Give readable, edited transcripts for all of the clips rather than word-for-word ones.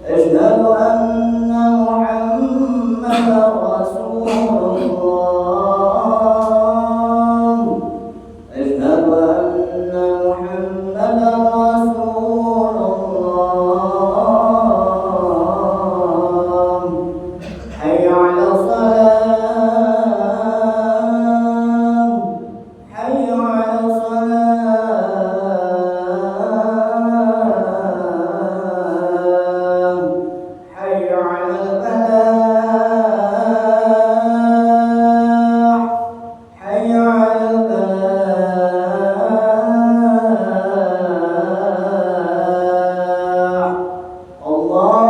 أشهد أن محمدا رسول الله أشهد أن محمدا رسول الله حي على الصلاة حي على الصلاة حي على الفلاح حي على الفلاح الله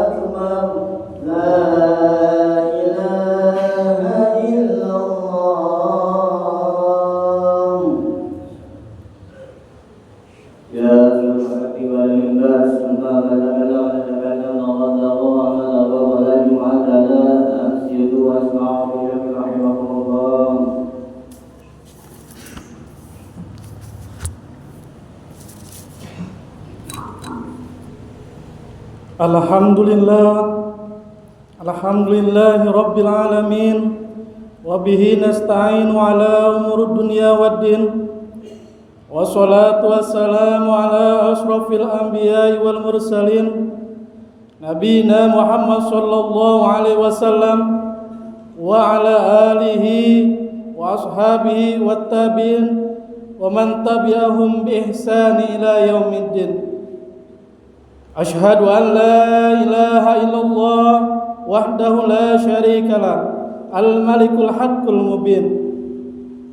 أكبر لا إله إلا الله يا أيها الحق والإنباس ثم تكلم ولا جمعة لا أنسيت وأسمع بك رحمكم الله Alhamdulillah Rabbil Alamin Wabihi nasta'inu ala umur dunia waddin Wassalatu wassalamu ala ashrafil anbiya wal mursalin Nabina Muhammad sallallahu alaihi wasallam Wa ala alihi wa ashabihi wa tabi'in Wa man tabi'ahum bi ihsani ila yaumiddin Ashhadu an la ilaha illallah wahdahu la syarika lah al-malikul haqqul mubin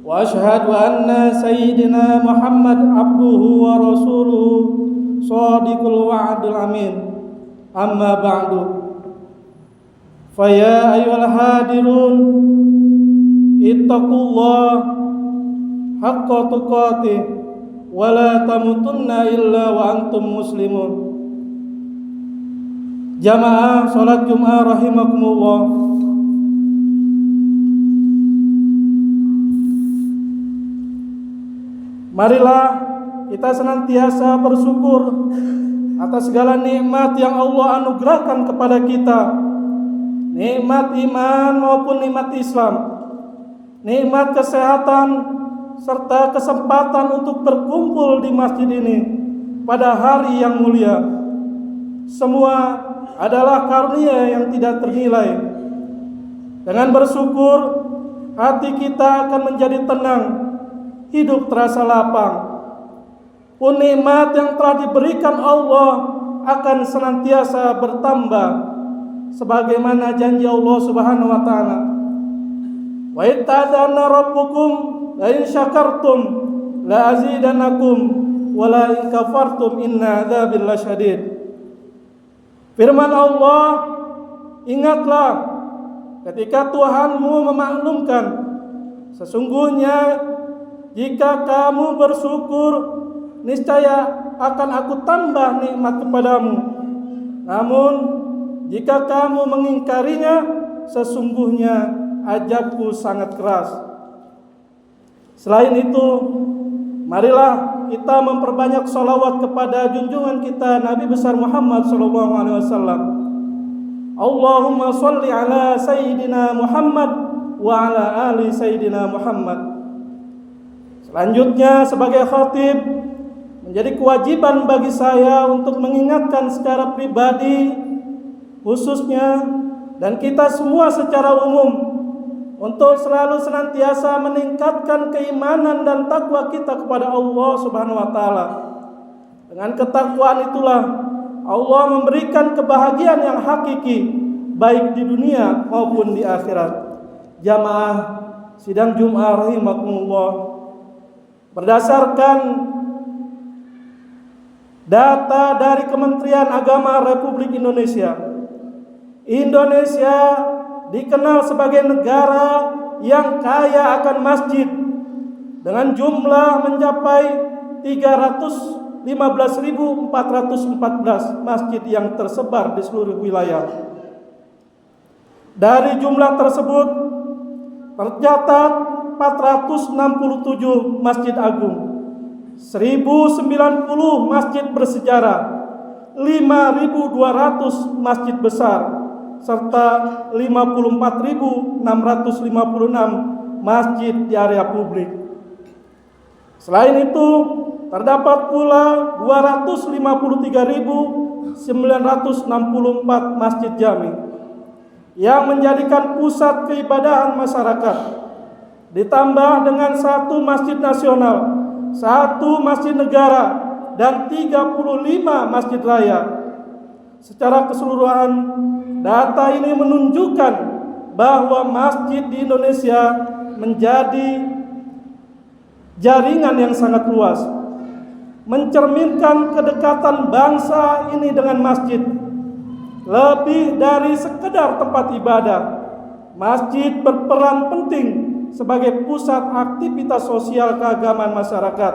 wa ashhadu anna sayyidina Muhammad abduhu wa rasuluhu shadiqul wa'dil amin amma ba'du fa ya ayyuhal hadirun ittaqullah haqqa tuqatih wa la tamutunna illa wa antum muslimun. Jamaah salat Jumat rahimakumullah. Marilah kita senantiasa bersyukur atas segala nikmat yang Allah anugerahkan kepada kita. Nikmat iman maupun nikmat Islam. Nikmat kesehatan serta kesempatan untuk berkumpul di masjid ini pada hari yang mulia. Semua adalah karunia yang tidak ternilai. Dengan bersyukur, hati kita akan menjadi tenang, hidup terasa lapang. Pun nikmat yang telah diberikan Allah akan senantiasa bertambah, sebagaimana janji Allah Subhanahu wa taala. Wa itta'adana rabbukum la in syakartum la azidannakum wa la in kafartum inna adzabi lasyadid. Firman Allah, ingatlah ketika Tuhanmu memaklumkan, sesungguhnya jika kamu bersyukur, niscaya akan aku tambah nikmat kepadamu. Namun jika kamu mengingkarinya, sesungguhnya azabku sangat keras. Selain itu, marilah kita memperbanyak salawat kepada junjungan kita Nabi besar Muhammad sallallahu alaihi wasallam. Allahumma shalli ala sayyidina Muhammad wa ala ali sayyidina Muhammad. Selanjutnya sebagai khatib, menjadi kewajiban bagi saya untuk mengingatkan secara pribadi khususnya dan kita semua secara umum untuk selalu senantiasa meningkatkan keimanan dan takwa kita kepada Allah Subhanahu wa taala. Dengan ketakwaan itulah Allah memberikan kebahagiaan yang hakiki baik di dunia maupun di akhirat. Jamaah sidang Jumat rahimakumullah. Berdasarkan data dari Kementerian Agama Republik Indonesia, Indonesia dikenal sebagai negara yang kaya akan masjid dengan jumlah mencapai 315.414 masjid yang tersebar di seluruh wilayah. Dari jumlah tersebut tercatat 467 masjid agung 1090 masjid bersejarah, 5.200 masjid besar, serta 54.656 masjid di area publik. Selain itu, terdapat pula 253.964 masjid jami yang menjadikan pusat keibadahan masyarakat, ditambah dengan 1 masjid nasional, 1 masjid negara, dan 35 masjid raya. Secara keseluruhan, data ini menunjukkan bahwa masjid di Indonesia menjadi jaringan yang sangat luas, mencerminkan kedekatan bangsa ini dengan masjid. Lebih dari sekedar tempat ibadah, masjid berperan penting sebagai pusat aktivitas sosial keagamaan masyarakat.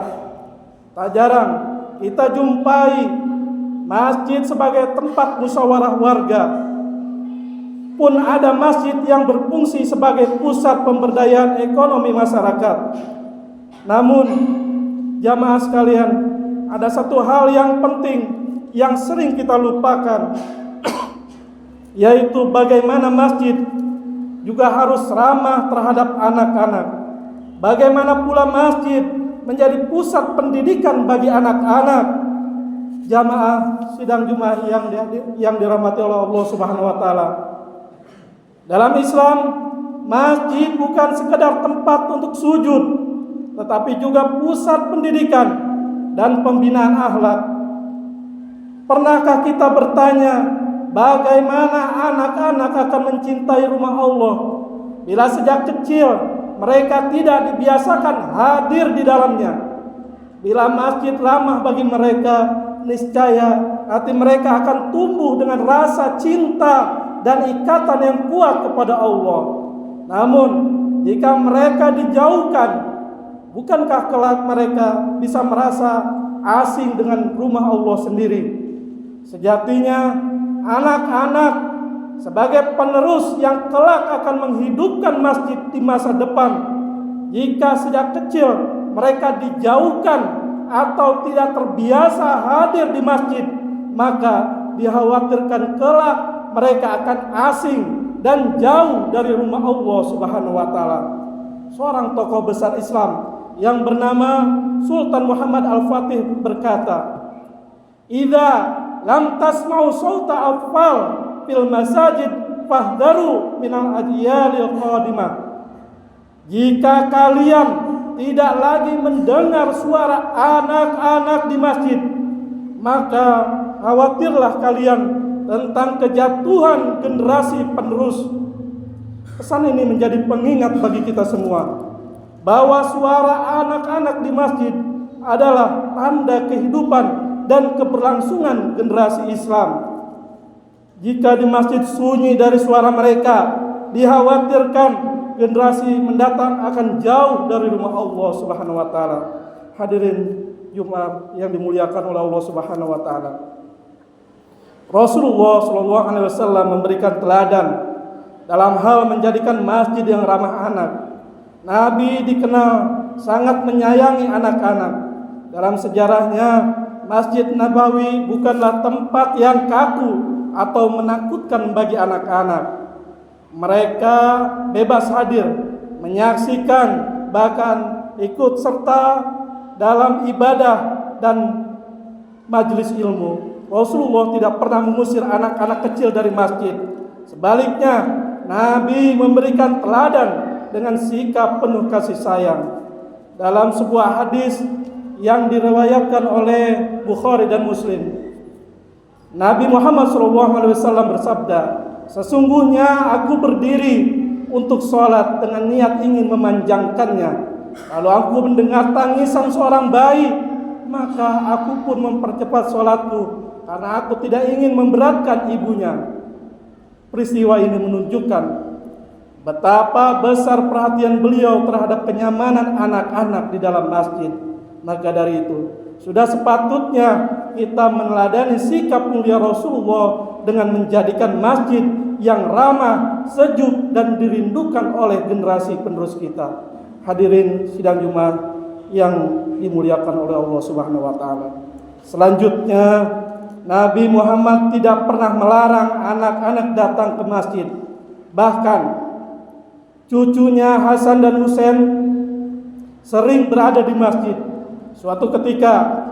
Tak jarang kita jumpai masjid sebagai tempat musyawarah warga. Pun ada masjid yang berfungsi sebagai pusat pemberdayaan ekonomi masyarakat. Namun, jamaah sekalian, ada satu hal yang penting yang sering kita lupakan, yaitu bagaimana masjid juga harus ramah terhadap anak-anak. Bagaimana pula masjid menjadi pusat pendidikan bagi anak-anak. Jamaah sidang Jumat yang dirahmati oleh Allah Subhanahu wa taala. Dalam Islam, masjid bukan sekedar tempat untuk sujud, tetapi juga pusat pendidikan dan pembinaan akhlak. Pernahkah kita bertanya, bagaimana anak-anak akan mencintai rumah Allah bila sejak kecil mereka tidak dibiasakan hadir di dalamnya? Bila masjid ramah bagi mereka, niscaya hati mereka akan tumbuh dengan rasa cinta dan ikatan yang kuat kepada Allah. Namun, jika mereka dijauhkan, bukankah kelak mereka bisa merasa asing dengan rumah Allah sendiri? Sejatinya, anak-anak sebagai penerus yang kelak akan menghidupkan masjid di masa depan. Jika sejak kecil mereka dijauhkan atau tidak terbiasa hadir di masjid, maka dikhawatirkan kelak mereka akan asing dan jauh dari rumah Allah Subhanahu wa taala. Seorang tokoh besar Islam yang bernama Sultan Muhammad Al-Fatih berkata, "Idza lam tasma'u sauta atfal fil masajid fahdharu minal adyalil qadimah." Jika kalian tidak lagi mendengar suara anak-anak di masjid, maka khawatirlah kalian tentang kejatuhan generasi penerus. Pesan ini menjadi pengingat bagi kita semua bahwa suara anak-anak di masjid adalah tanda kehidupan dan keberlangsungan generasi Islam. Jika di masjid sunyi dari suara mereka, dikhawatirkan generasi mendatang akan jauh dari rumah Allah Subhanahu wa taala. Hadirin Jumat yang dimuliakan oleh Allah Subhanahu wa taala. Rasulullah SAW memberikan teladan dalam hal menjadikan masjid yang ramah anak. Nabi dikenal sangat menyayangi anak-anak. Dalam sejarahnya, Masjid Nabawi bukanlah tempat yang kaku atau menakutkan bagi anak-anak. Mereka bebas hadir, menyaksikan, bahkan ikut serta dalam ibadah dan majelis ilmu. Rasulullah tidak pernah mengusir anak-anak kecil dari masjid. Sebaliknya, Nabi memberikan teladan dengan sikap penuh kasih sayang. Dalam sebuah hadis yang diriwayatkan oleh Bukhari dan Muslim, Nabi Muhammad SAW bersabda, "Sesungguhnya aku berdiri untuk sholat dengan niat ingin memanjangkannya. Lalu aku mendengar tangisan seorang bayi, maka aku pun mempercepat sholatku karena aku tidak ingin memberatkan ibunya." Peristiwa ini menunjukkan betapa besar perhatian beliau terhadap kenyamanan anak-anak di dalam masjid. Maka dari itu, sudah sepatutnya kita meneladani sikap mulia Rasulullah dengan menjadikan masjid yang ramah, sejuk, dan dirindukan oleh generasi penerus kita. Hadirin sidang Jumat yang dimuliakan oleh Allah Subhanahu wa taala. Selanjutnya, Nabi Muhammad tidak pernah melarang anak-anak datang ke masjid. Bahkan cucunya Hasan dan Husain sering berada di masjid. Suatu ketika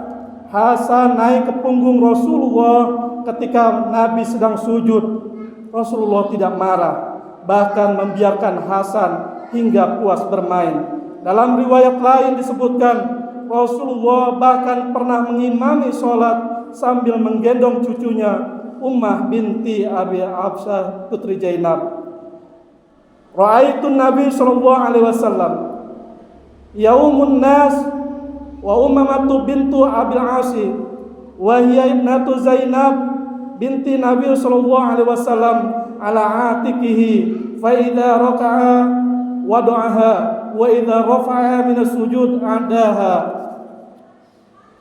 Hasan naik ke punggung Rasulullah ketika Nabi sedang sujud. Rasulullah tidak marah, bahkan membiarkan Hasan hingga puas bermain. Dalam riwayat lain disebutkan Rasulullah bahkan pernah mengimami sholat sambil menggendong cucunya Ummah binti Abi Hafsah putri Zainab. Ra'aitun Nabi sallallahu alaihi wasallam yaumun nas wa Ummamatu bintu Abil Asi wa hiya ibnatu Zainab binti Nabi sallallahu alaihi wasallam ala atikihi fa idza raka'a wada'aha wa idza rafa'a min as-sujud adaha.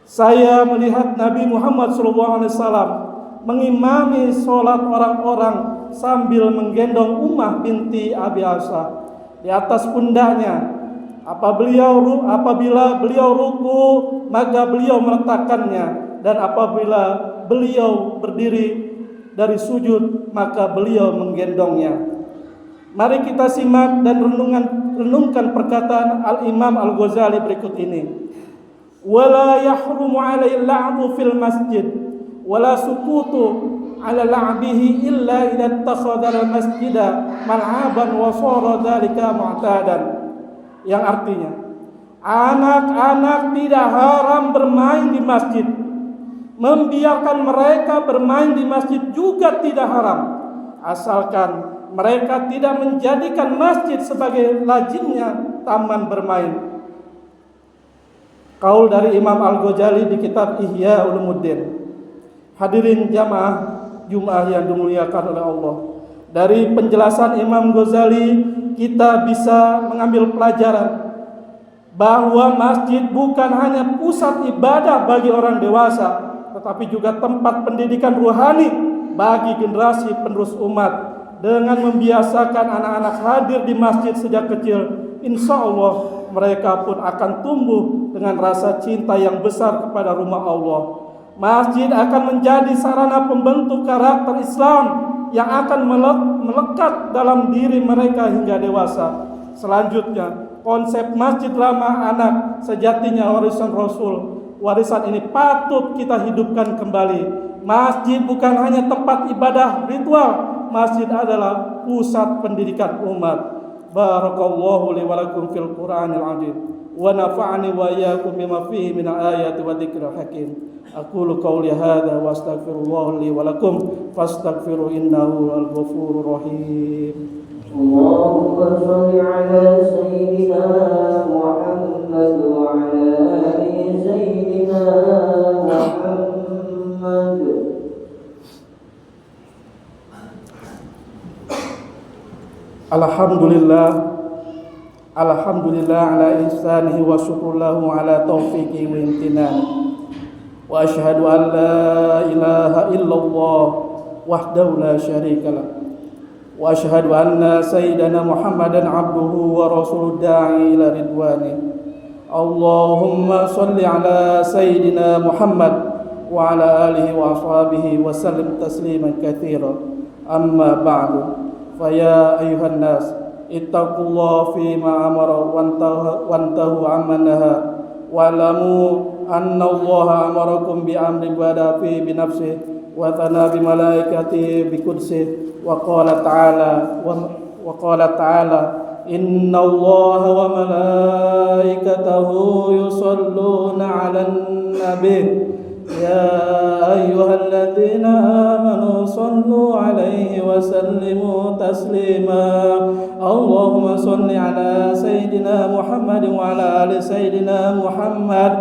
Saya melihat Nabi Muhammad sallallahu alaihi wasallam mengimami salat orang-orang sambil menggendong Ummah binti Abi Hafsah di atas pundaknya. Apabila beliau ruku, maka beliau meletakkannya, dan apabila beliau berdiri dari sujud, maka beliau menggendongnya. Mari kita simak dan renungkan perkataan Al-Imam Al-Ghazali berikut ini. Wala yahrumu 'alaihi la'bu fil masjid wala sukutu 'ala la'bihi illa idza ittakhadha al-masjida mal'aban wa sara dzalika mu'tadan. Yang artinya, anak-anak tidak haram bermain di masjid. Membiarkan mereka bermain di masjid juga tidak haram, asalkan mereka tidak menjadikan masjid sebagai lazimnya taman bermain. Qaul dari Imam Al-Ghazali di kitab Ihya Ulumuddin. Hadirin jamaah Jumat yang dimuliakan oleh Allah, dari penjelasan Imam Ghazali kita bisa mengambil pelajaran bahwa masjid bukan hanya pusat ibadah bagi orang dewasa, tetapi juga tempat pendidikan ruhani bagi generasi penerus umat. Dengan membiasakan anak-anak hadir di masjid sejak kecil, insya Allah mereka pun akan tumbuh dengan rasa cinta yang besar kepada rumah Allah. Masjid akan menjadi sarana pembentuk karakter Islam yang akan melekat dalam diri mereka hingga dewasa. Selanjutnya, konsep masjid ramah anak sejatinya warisan Rasul. Warisan ini patut kita hidupkan kembali. Masjid bukan hanya tempat ibadah ritual, masjid adalah pusat pendidikan umat. Barakallahu li wa lakum fil Qur'anil 'azim wa nafa'ani wa iyyakum bima fihi min ayati wa dzikril hakim. Aqulu qawli hadza wa astaghfirullah li wa lakum fastaghfiru innahu al-ghafurur rahim. Allahumma shalli ala sayyidina Muhammad wa ala ali sayyidina Muhammad. Alhamdulillah ala ihsanihi wa syukurlahu ala taufiqi wa imtinani. Wa ashhadu an la ilaha illallah wahdahu la syarika lah. Wa ashhadu anna sayyidana Muhammadan abduhu wa rasuluh da'i ila ridwani. Allahumma salli ala sayyidina Muhammad wa ala alihi wa ashabihi wa sallim tasliman katsira. Amma ba'du. Faya ayuhan nas ittaqullaha fima amara wantahu amma naha wa'lamu anna Allaha amarakum bi amri bada fi bi nafsihi wa thana bi malaikatihi bi qudsihi wa qala ta'ala inna Allaha wa malaikatahu yusalluna 'alan nabi ya ayyuhalladzina amanu sallu 'alaihi wa sallimu taslima. Allahumma salli ala sayyidina Muhammad wa ala ali sayyidina Muhammad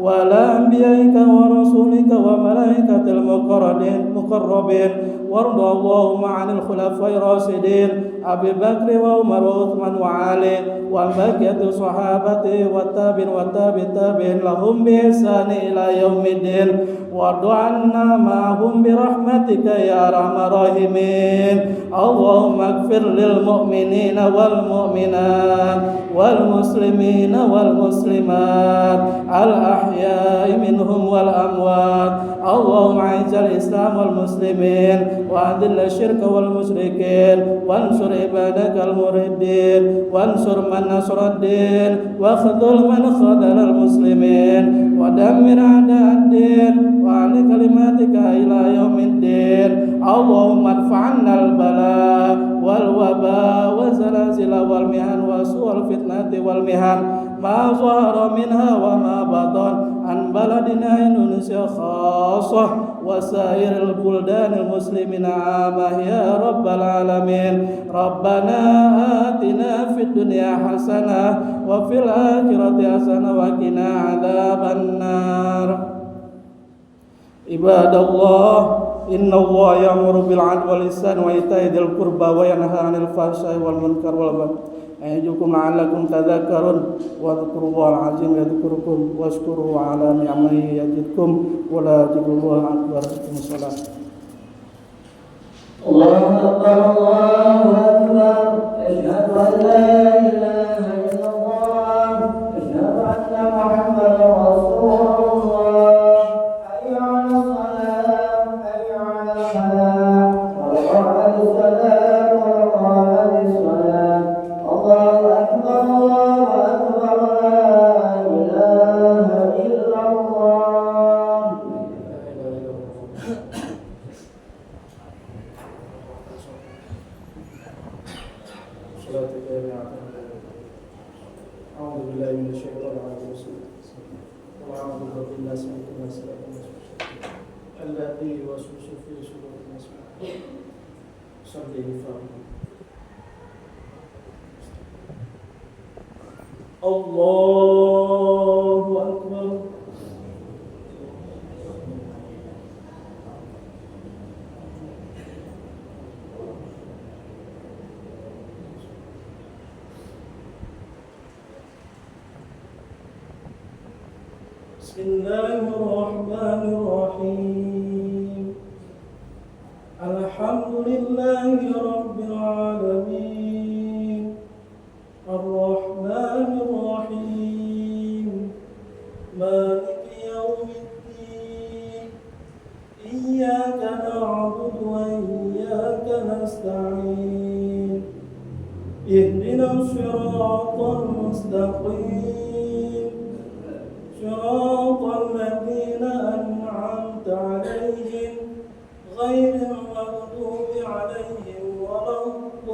وعلى أنبيائك ورسولك وملائكة المقربين وارض اللهم عن الخلفاء الراشدين أبي بكر وعمر وعثمان وعلي وعن بقية صحابته والتابعين لهم بإحسان إلى يوم الدين وارض عنا معهم برحمتك يا أرحم الراحمين اللهم اغفر للمؤمنين والمؤمنات والمسلمين والمسلمات الأحياء منهم والأموات اللهم أعز الإسلام والمسلمين وأذل الشرك والمشركين وانصر عبادك الموحدين وانصر من نصر الدين واخذل من خذل المسلمين ودمر أعداء الدين وعلى كلماتك إلى يوم الدين اللهم ادفع عنا البلاء والوباء والزلازل والمحن وسوء الفتنة والمحن ما ظهر منها وما بطن عن بلدنا إندونيسيا خاصة وسائر البلدان المسلمين عامة يا رب العالمين ربنا آتنا في الدنيا حسنة وفي الآخرة حسنة وقنا عذاب النار عباد الله إن الله يأمر بالعدل والإحسان وإيتاء ذي القربى وينهى عن الفحشاء والمنكر والبغي يعظكم لعلكم تذكرون واذكروا الله العظيم يذكركم واشكروه على نعمه يزدكم ولذكر الله أكبر. الصلاة. الله أكبر الله أكبر أشهد أن لا إله إلا الله أشهد أن محمدا رسول الله حي على الصلاة حي على الفلاح وقد الصلاة وقد الصلاة الله أكبر الله أكبر لا إله إلا الله. أعوذ بالله من الشيطان الرجيم وأعوذ بالله من الشيطان الذي يوسوس في صدور الناس صدره فاهم الله أكبر. بسم الله الرحمن الرحيم الحمد لله رب العالمين الرحمن الرحيم مالك يوم الدين إياك نعبد وإياك نستعين اهدنا الصراط المستقيم صراط الذين أنعمت عليهم غير المغضوب عليهم ولا الضالين.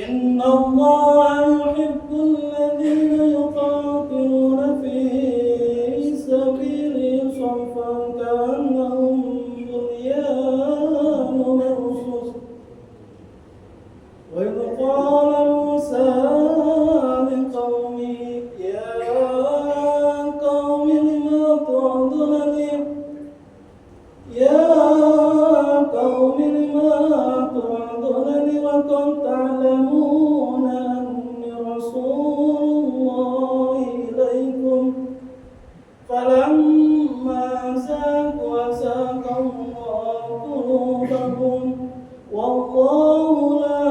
إن الله يحب الذين يقاتلون في سبيله صفا كأنهم بنيان مرصوص وإذ قال موسى لقومه يا قوم لم تعبدونني وقد تعلمون أني رسول الله إليكم فلما زاغوا أزاغ الله قلوبهم والله لا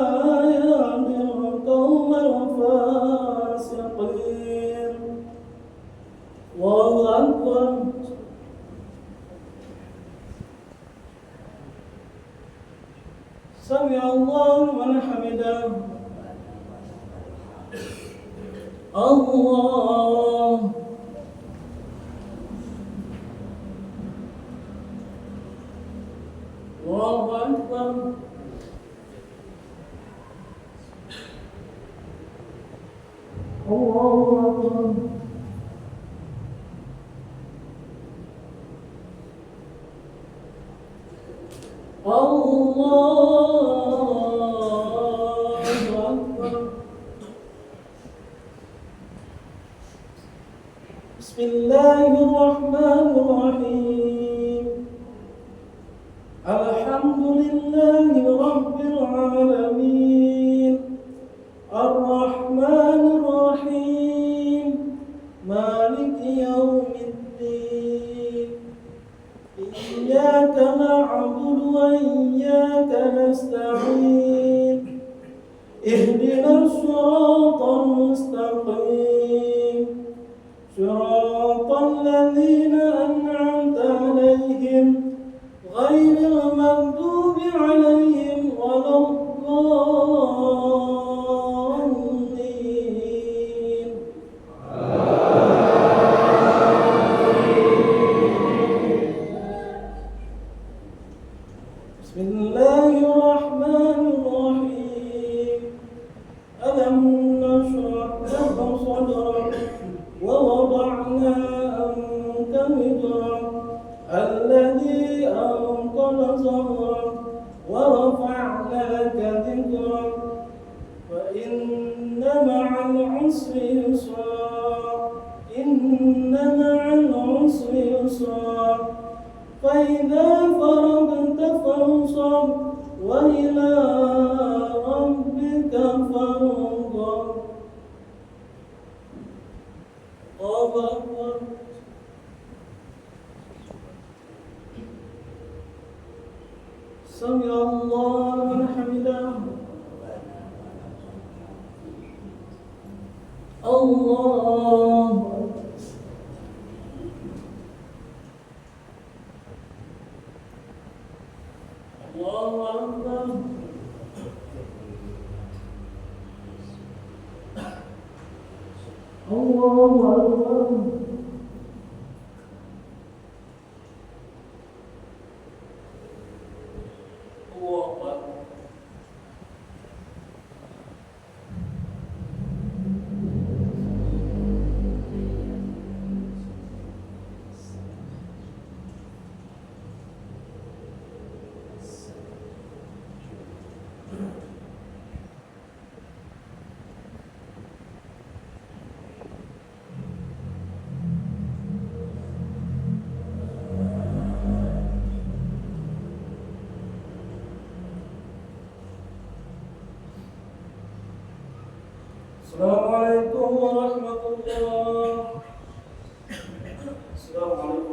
يهدي القوم الفاسقين. الله أكبر. سمع الله لمن حمده. الله الله أكبر. الله أكبر. Allahu Akbar. Bismillahirrahmanirrahim. Alhamdulillahi rabbil alamin. Ar-Rahmanir Rahim. Maliki yaumiddin. Iyyaka na'budu wa iyyaka nasta'in. Ihdinas siratal mustaqim. Siratal ladzina an'amta 'alaihim ghairil maghdubi 'alaihim waladdallin. Bismillahirrahmanirrahim. Alam nashrah laka sadrak wa wada'na anka wizrak alladhi anqadha dhahrak wa rafa'na laka dhikrak fa inna ma'al 'usri yusra inna ma'al 'usri yusra fa idza faragta fansab wa ila rabbika farghab. Allahu Akbar. Sami Allahu liman hamidah. Allahu Akbar. Allahu Akbar. Allahu Akbar. Allahu Akbar. Assalamualaikum warahmatullahi wabarakatuh. Assalamualaikum